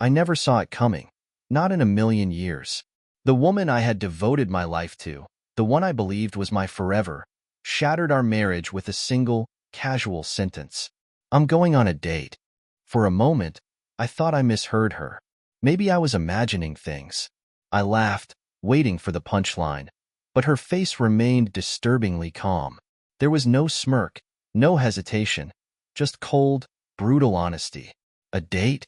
I never saw it coming. Not in a million years. The woman I had devoted my life to, the one I believed was my forever, shattered our marriage with a single, casual sentence. I'm going on a date. For a moment, I thought I misheard her. Maybe I was imagining things. I laughed, waiting for the punchline, but her face remained disturbingly calm. There was no smirk, no hesitation, just cold, brutal honesty. A date?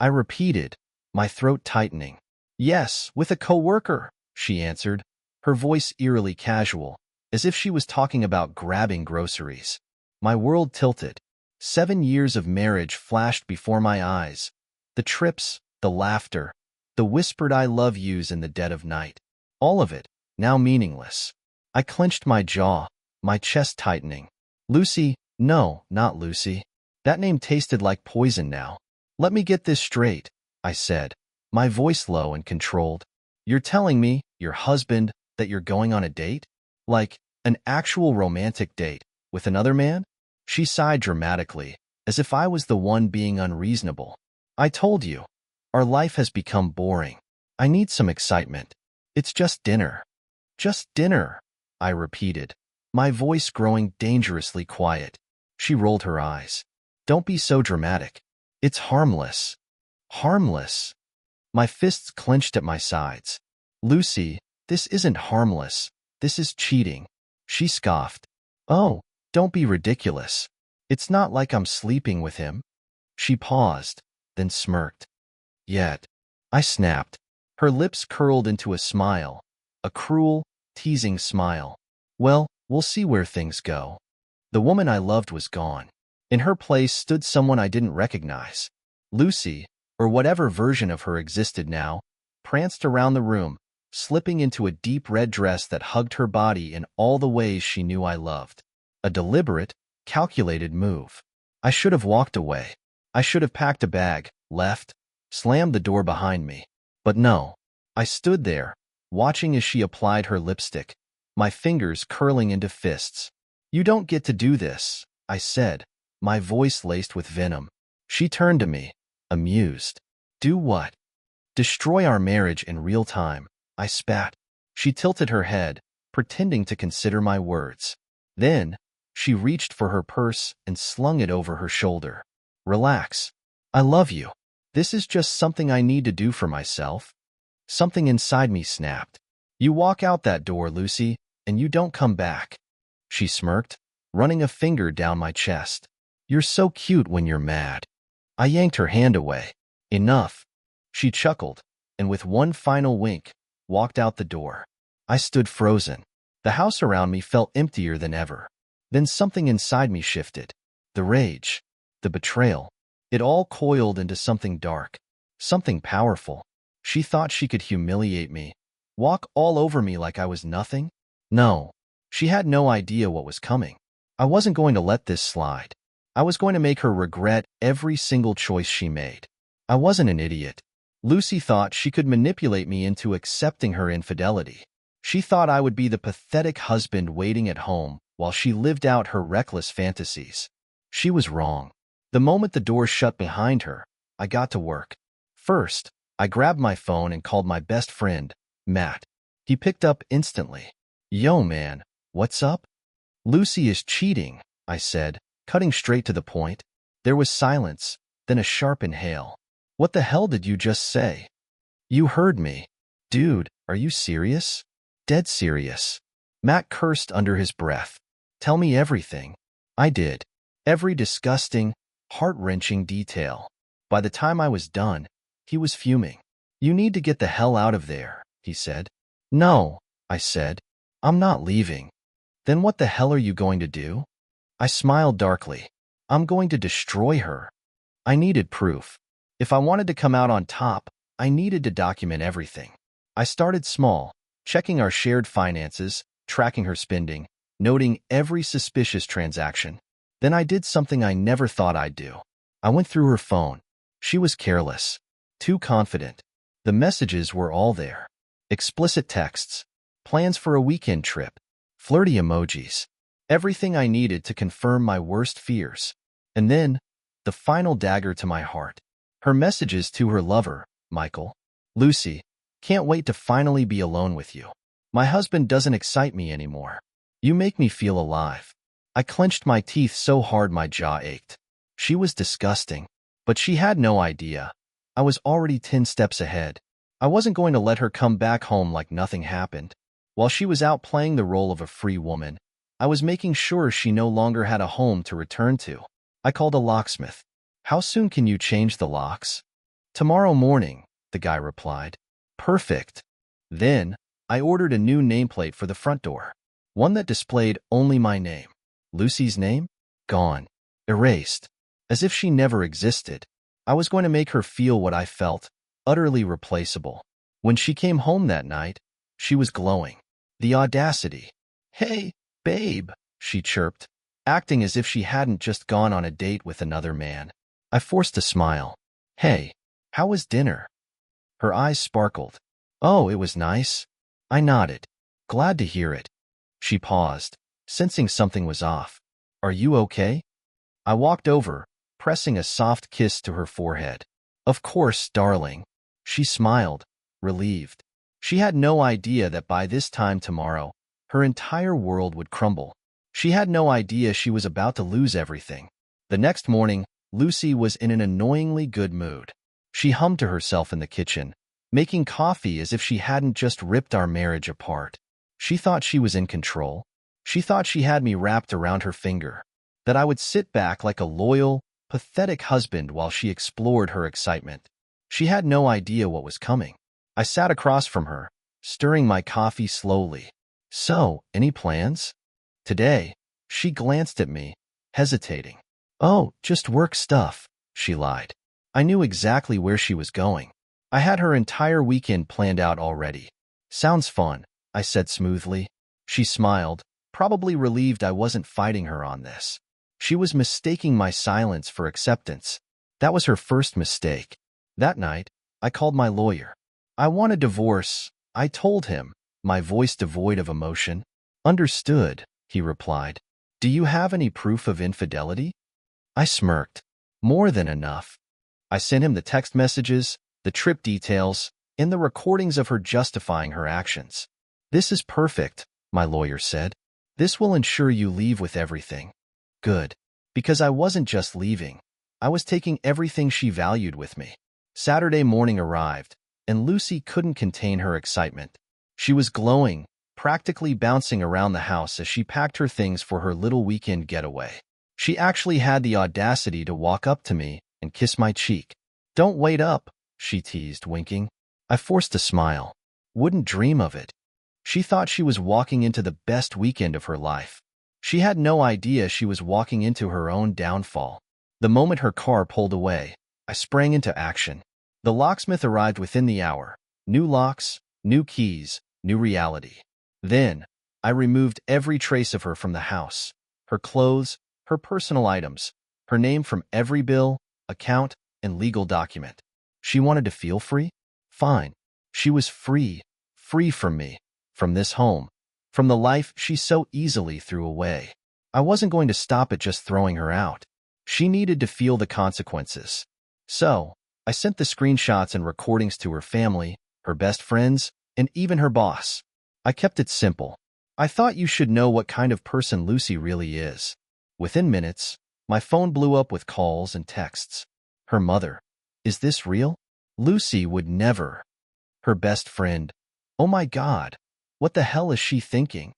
I repeated, my throat tightening. Yes, with a coworker, she answered, her voice eerily casual, as if she was talking about grabbing groceries. My world tilted. 7 years of marriage flashed before my eyes. The trips, the laughter, the whispered I love yous in the dead of night. All of it, now meaningless. I clenched my jaw, my chest tightening. Lucy, no, not Lucy. That name tasted like poison now. Let me get this straight, I said, my voice low and controlled. You're telling me, your husband, that you're going on a date? Like, an actual romantic date, with another man? She sighed dramatically, as if I was the one being unreasonable. I told you, our life has become boring. I need some excitement. It's just dinner. Just dinner, I repeated, my voice growing dangerously quiet. She rolled her eyes. Don't be so dramatic. It's harmless. Harmless. My fists clenched at my sides. Lucy, this isn't harmless. This is cheating. She scoffed. Oh, don't be ridiculous. It's not like I'm sleeping with him. She paused, then smirked. Yet, I snapped. Her lips curled into a smile, a cruel, teasing smile. Well, we'll see where things go. The woman I loved was gone. In her place stood someone I didn't recognize. Lucy, or whatever version of her existed now, pranced around the room, slipping into a deep red dress that hugged her body in all the ways she knew I loved. A deliberate, calculated move. I should have walked away. I should have packed a bag, left, slammed the door behind me. But no. I stood there, watching as she applied her lipstick, my fingers curling into fists. You don't get to do this, I said, my voice laced with venom. She turned to me, amused. Do what? Destroy our marriage in real time, I spat. She tilted her head, pretending to consider my words. Then, she reached for her purse and slung it over her shoulder. Relax. I love you. This is just something I need to do for myself. Something inside me snapped. You walk out that door, Lucy, and you don't come back. She smirked, running a finger down my chest. You're so cute when you're mad. I yanked her hand away. Enough. She chuckled, and with one final wink, walked out the door. I stood frozen. The house around me felt emptier than ever. Then something inside me shifted. The rage, the betrayal. It all coiled into something dark, something powerful. She thought she could humiliate me, walk all over me like I was nothing? No. She had no idea what was coming. I wasn't going to let this slide. I was going to make her regret every single choice she made. I wasn't an idiot. Lucy thought she could manipulate me into accepting her infidelity. She thought I would be the pathetic husband waiting at home while she lived out her reckless fantasies. She was wrong. The moment the door shut behind her, I got to work. First, I grabbed my phone and called my best friend, Matt. He picked up instantly. Yo, man, what's up? Lucy is cheating, I said, cutting straight to the point. There was silence, then a sharp inhale. What the hell did you just say? You heard me. Dude, are you serious? Dead serious. Matt cursed under his breath. Tell me everything. I did. Every disgusting, heart-wrenching detail. By the time I was done, he was fuming. You need to get the hell out of there, he said. No, I said. I'm not leaving. Then what the hell are you going to do? I smiled darkly. I'm going to destroy her. I needed proof. If I wanted to come out on top, I needed to document everything. I started small, checking our shared finances, tracking her spending, noting every suspicious transaction. Then I did something I never thought I'd do. I went through her phone. She was careless, too confident. The messages were all there. Explicit texts, plans for a weekend trip, flirty emojis, everything I needed to confirm my worst fears. And then, the final dagger to my heart. Her messages to her lover, Michael. Lucy, can't wait to finally be alone with you. My husband doesn't excite me anymore. You make me feel alive. I clenched my teeth so hard my jaw ached. She was disgusting, but she had no idea. I was already 10 steps ahead. I wasn't going to let her come back home like nothing happened. While she was out playing the role of a free woman, I was making sure she no longer had a home to return to. I called a locksmith. How soon can you change the locks? Tomorrow morning, the guy replied. Perfect. Then, I ordered a new nameplate for the front door. One that displayed only my name. Lucy's name? Gone. Erased. As if she never existed. I was going to make her feel what I felt, utterly replaceable. When she came home that night, she was glowing. The audacity. Hey, babe, she chirped, acting as if she hadn't just gone on a date with another man. I forced a smile. Hey, how was dinner? Her eyes sparkled. Oh, it was nice. I nodded. Glad to hear it. She paused, sensing something was off. Are you okay? I walked over, pressing a soft kiss to her forehead. Of course, darling. She smiled, relieved. She had no idea that by this time tomorrow, her entire world would crumble. She had no idea she was about to lose everything. The next morning, Lucy was in an annoyingly good mood. She hummed to herself in the kitchen, making coffee as if she hadn't just ripped our marriage apart. She thought she was in control. She thought she had me wrapped around her finger, that I would sit back like a loyal, pathetic husband while she explored her excitement. She had no idea what was coming. I sat across from her, stirring my coffee slowly. So, any plans? Today, she glanced at me, hesitating. Oh, just work stuff, she lied. I knew exactly where she was going. I had her entire weekend planned out already. Sounds fun, I said smoothly. She smiled, probably relieved I wasn't fighting her on this. She was mistaking my silence for acceptance. That was her first mistake. That night, I called my lawyer. I want a divorce, I told him, my voice devoid of emotion. Understood, he replied. Do you have any proof of infidelity? I smirked. More than enough. I sent him the text messages, the trip details, and the recordings of her justifying her actions. This is perfect, my lawyer said. This will ensure you leave with everything. Good. Because I wasn't just leaving. I was taking everything she valued with me. Saturday morning arrived, and Lucy couldn't contain her excitement. She was glowing, practically bouncing around the house as she packed her things for her little weekend getaway. She actually had the audacity to walk up to me and kiss my cheek. Don't wait up, she teased, winking. I forced a smile. Wouldn't dream of it. She thought she was walking into the best weekend of her life. She had no idea she was walking into her own downfall. The moment her car pulled away, I sprang into action. The locksmith arrived within the hour. New locks, new keys, new reality. Then, I removed every trace of her from the house. Her clothes, her personal items, her name from every bill, account, and legal document. She wanted to feel free? Fine. She was free. Free from me. From this home. From the life she so easily threw away. I wasn't going to stop at just throwing her out. She needed to feel the consequences. So, I sent the screenshots and recordings to her family, her best friends, and even her boss. I kept it simple. I thought you should know what kind of person Lucy really is. Within minutes, my phone blew up with calls and texts. Her mother. Is this real? Lucy would never. Her best friend. Oh my God. What the hell is she thinking?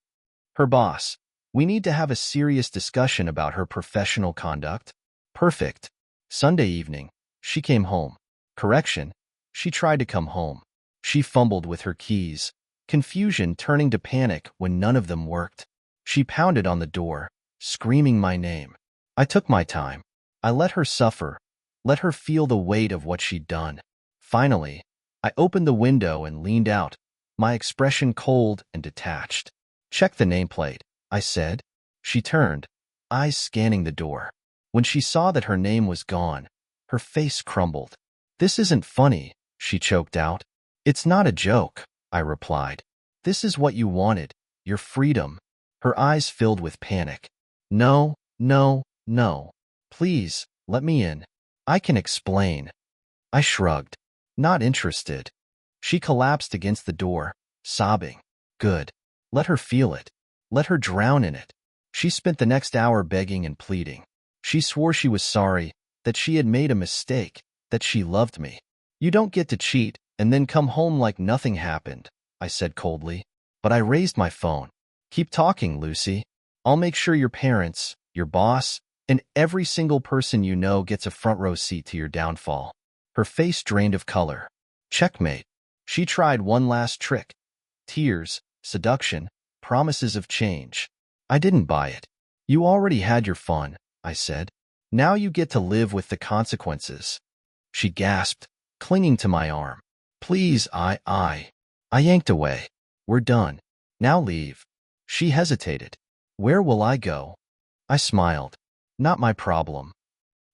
Her boss. We need to have a serious discussion about her professional conduct. Perfect. Sunday evening. She came home. Correction. She tried to come home. She fumbled with her keys, confusion turning to panic when none of them worked. She pounded on the door, screaming my name. I took my time. I let her suffer, let her feel the weight of what she'd done. Finally, I opened the window and leaned out, my expression cold and detached. Check the nameplate, I said. She turned, eyes scanning the door. When she saw that her name was gone, her face crumbled. This isn't funny, she choked out. It's not a joke, I replied. This is what you wanted, your freedom. Her eyes filled with panic. No, no, no. Please, let me in. I can explain. I shrugged. Not interested. She collapsed against the door, sobbing. Good. Let her feel it. Let her drown in it. She spent the next hour begging and pleading. She swore she was sorry, that she had made a mistake, that she loved me. You don't get to cheat and then come home like nothing happened, I said coldly. But I raised my phone. Keep talking, Lucy. I'll make sure your parents, your boss, and every single person you know gets a front row seat to your downfall. Her face drained of color. Checkmate. She tried one last trick. Tears, seduction, promises of change. I didn't buy it. You already had your fun, I said. Now you get to live with the consequences. She gasped, clinging to my arm. Please, I yanked away. We're done. Now leave. She hesitated. Where will I go? I smiled. Not my problem.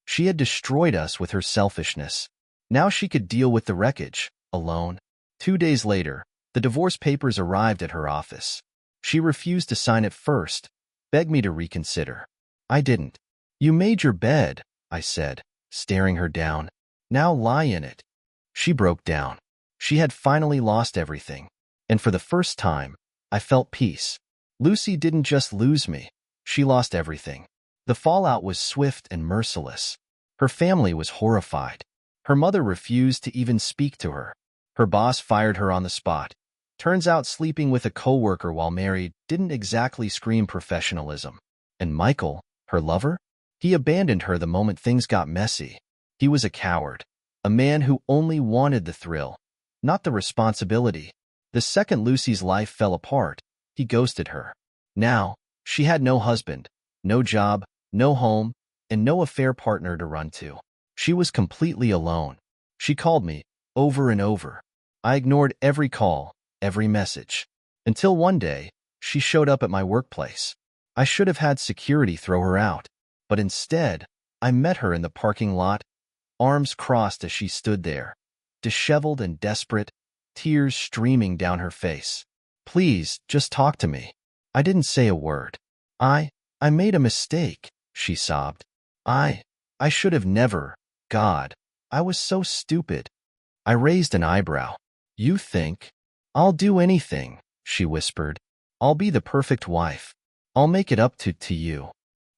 She had destroyed us with her selfishness. Now she could deal with the wreckage, alone. 2 days later, the divorce papers arrived at her office. She refused to sign it first, begged me to reconsider. I didn't. You made your bed, I said, staring her down. Now lie in it. She broke down. She had finally lost everything, and for the first time, I felt peace. Lucy didn't just lose me. She lost everything. The fallout was swift and merciless. Her family was horrified. Her mother refused to even speak to her. Her boss fired her on the spot. Turns out sleeping with a coworker while married didn't exactly scream professionalism. And Michael, her lover? He abandoned her the moment things got messy. He was a coward, a man who only wanted the thrill, not the responsibility. The second Lucy's life fell apart, he ghosted her. Now, she had no husband, no job, no home, and no affair partner to run to. She was completely alone. She called me, over and over. I ignored every call, every message. Until one day, she showed up at my workplace. I should have had security throw her out, but instead, I met her in the parking lot, arms crossed as she stood there, disheveled and desperate, tears streaming down her face. Please, just talk to me. I didn't say a word. I made a mistake, she sobbed. I should have never. God, I was so stupid. I raised an eyebrow. You think? I'll do anything, she whispered. I'll be the perfect wife. I'll make it up to you.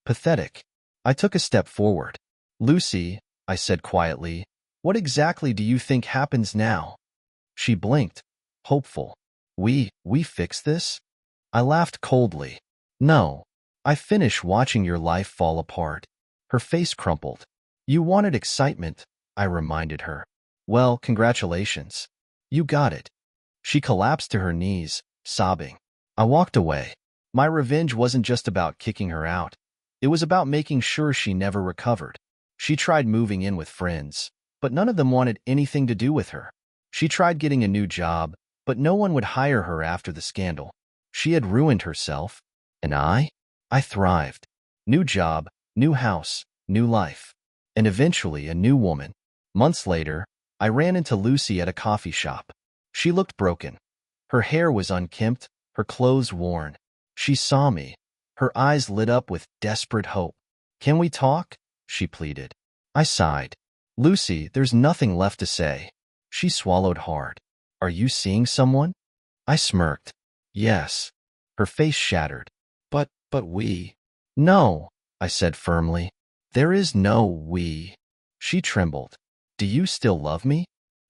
Pathetic. I took a step forward. Lucy, I said quietly, what exactly do you think happens now? She blinked, hopeful. We fix this? I laughed coldly. No. I finish watching your life fall apart. Her face crumpled. You wanted excitement, I reminded her. Well, congratulations. You got it. She collapsed to her knees, sobbing. I walked away. My revenge wasn't just about kicking her out. It was about making sure she never recovered. She tried moving in with friends, but none of them wanted anything to do with her. She tried getting a new job, but no one would hire her after the scandal. She had ruined herself. And I thrived. New job, new house, new life. And eventually a new woman. Months later, I ran into Lucy at a coffee shop. She looked broken. Her hair was unkempt, her clothes worn. She saw me. Her eyes lit up with desperate hope. Can we talk? She pleaded. I sighed. Lucy, there's nothing left to say. She swallowed hard. Are you seeing someone? I smirked. Yes. Her face shattered. But we. No, I said firmly. There is no we. She trembled. Do you still love me?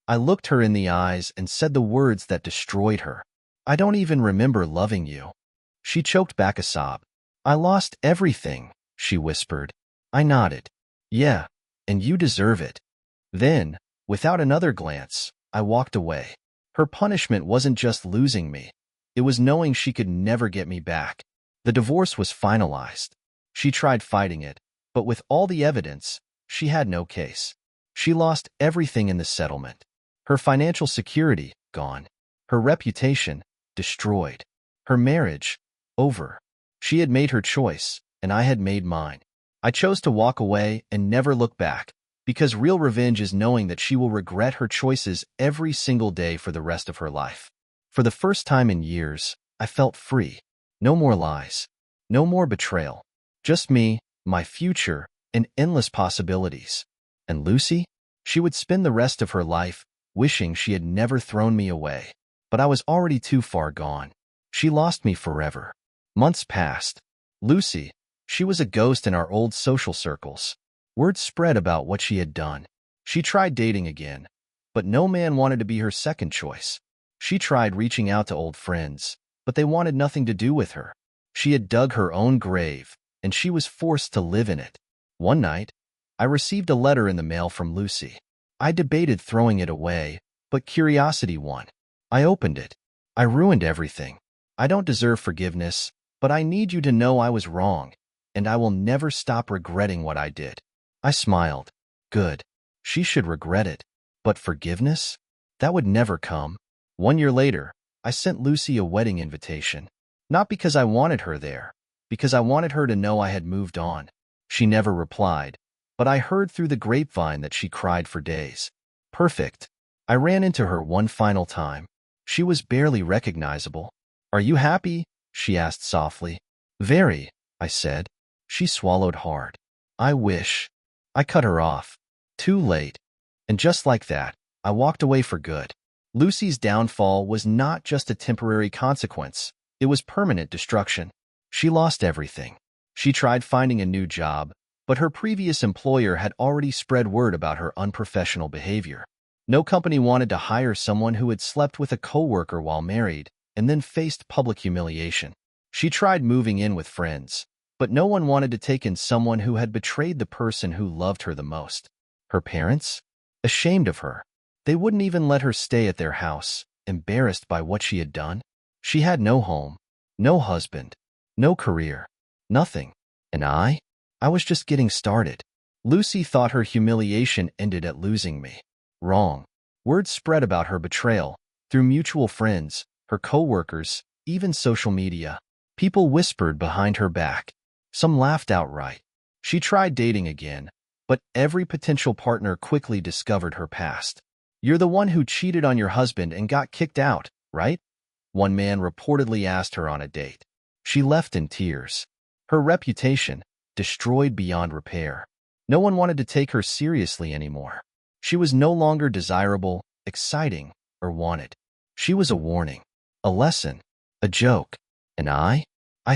I looked her in the eyes and said the words that destroyed her. I don't even remember loving you. She choked back a sob. I lost everything, she whispered. I nodded. Yeah, and you deserve it. Then, without another glance, I walked away. Her punishment wasn't just losing me. It was knowing she could never get me back. The divorce was finalized. She tried fighting it, but with all the evidence, she had no case. She lost everything in the settlement. Her financial security, gone. Her reputation, destroyed. Her marriage, over. She had made her choice, and I had made mine. I chose to walk away and never look back, because real revenge is knowing that she will regret her choices every single day for the rest of her life. For the first time in years, I felt free. No more lies. No more betrayal. Just me, my future, and endless possibilities. And Lucy? She would spend the rest of her life wishing she had never thrown me away. But I was already too far gone. She lost me forever. Months passed. Lucy, she was a ghost in our old social circles. Word spread about what she had done. She tried dating again, but no man wanted to be her second choice. She tried reaching out to old friends, but they wanted nothing to do with her. She had dug her own grave, and she was forced to live in it. One night, I received a letter in the mail from Lucy. I debated throwing it away, but curiosity won. I opened it. I ruined everything. I don't deserve forgiveness, but I need you to know I was wrong, and I will never stop regretting what I did. I smiled. Good. She should regret it. But forgiveness? That would never come. 1 year later, I sent Lucy a wedding invitation. Not because I wanted her there, because I wanted her to know I had moved on. She never replied, but I heard through the grapevine that she cried for days. Perfect. I ran into her one final time. She was barely recognizable. Are you happy? She asked softly. Very, I said. She swallowed hard. I wish. I cut her off. Too late. And just like that, I walked away for good. Lucy's downfall was not just a temporary consequence. It was permanent destruction. She lost everything. She tried finding a new job, but her previous employer had already spread word about her unprofessional behavior. No company wanted to hire someone who had slept with a coworker while married and then faced public humiliation. She tried moving in with friends, but no one wanted to take in someone who had betrayed the person who loved her the most. Her parents? Ashamed of her. They wouldn't even let her stay at their house, embarrassed by what she had done. She had no home, no husband, no career, nothing. And I was just getting started. Lucy thought her humiliation ended at losing me. Wrong. Word spread about her betrayal through mutual friends, her coworkers, even social media. People whispered behind her back. Some laughed outright. She tried dating again, but every potential partner quickly discovered her past. You're the one who cheated on your husband and got kicked out, right? One man reportedly asked her on a date. She left in tears. Her reputation destroyed beyond repair. No one wanted to take her seriously anymore. She was no longer desirable, exciting, or wanted. She was a warning, a lesson, a joke. And I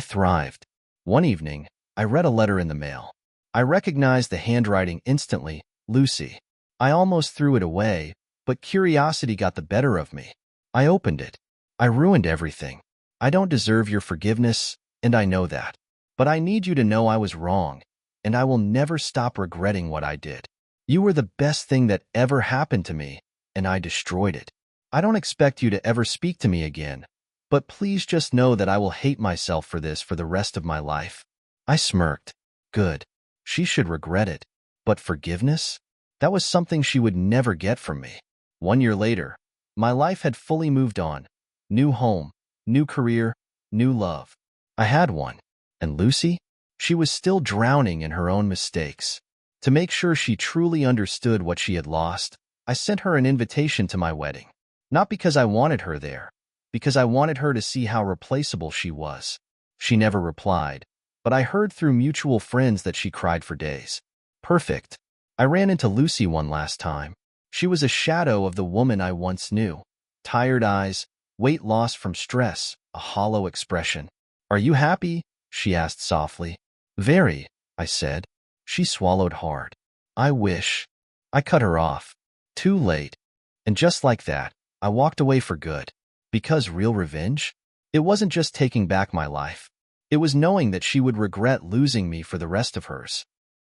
thrived. One evening, I read a letter in the mail. I recognized the handwriting instantly, Lucy. I almost threw it away, but curiosity got the better of me. I opened it. I ruined everything. I don't deserve your forgiveness, and I know that. But I need you to know I was wrong, and I will never stop regretting what I did. You were the best thing that ever happened to me, and I destroyed it. I don't expect you to ever speak to me again, but please just know that I will hate myself for this for the rest of my life. I smirked. Good. She should regret it. But forgiveness? That was something she would never get from me. 1 year later, my life had fully moved on. New home, new career, new love. I had one. And Lucy? She was still drowning in her own mistakes. To make sure she truly understood what she had lost, I sent her an invitation to my wedding. Not because I wanted her there, because I wanted her to see how replaceable she was. She never replied, but I heard through mutual friends that she cried for days. Perfect. I ran into Lucy one last time. She was a shadow of the woman I once knew. Tired eyes, weight loss from stress, a hollow expression. Are you happy? She asked softly. Very, I said. She swallowed hard. I wish. I cut her off. Too late. And just like that, I walked away for good. Because real revenge? It wasn't just taking back my life. It was knowing that she would regret losing me for the rest of hers.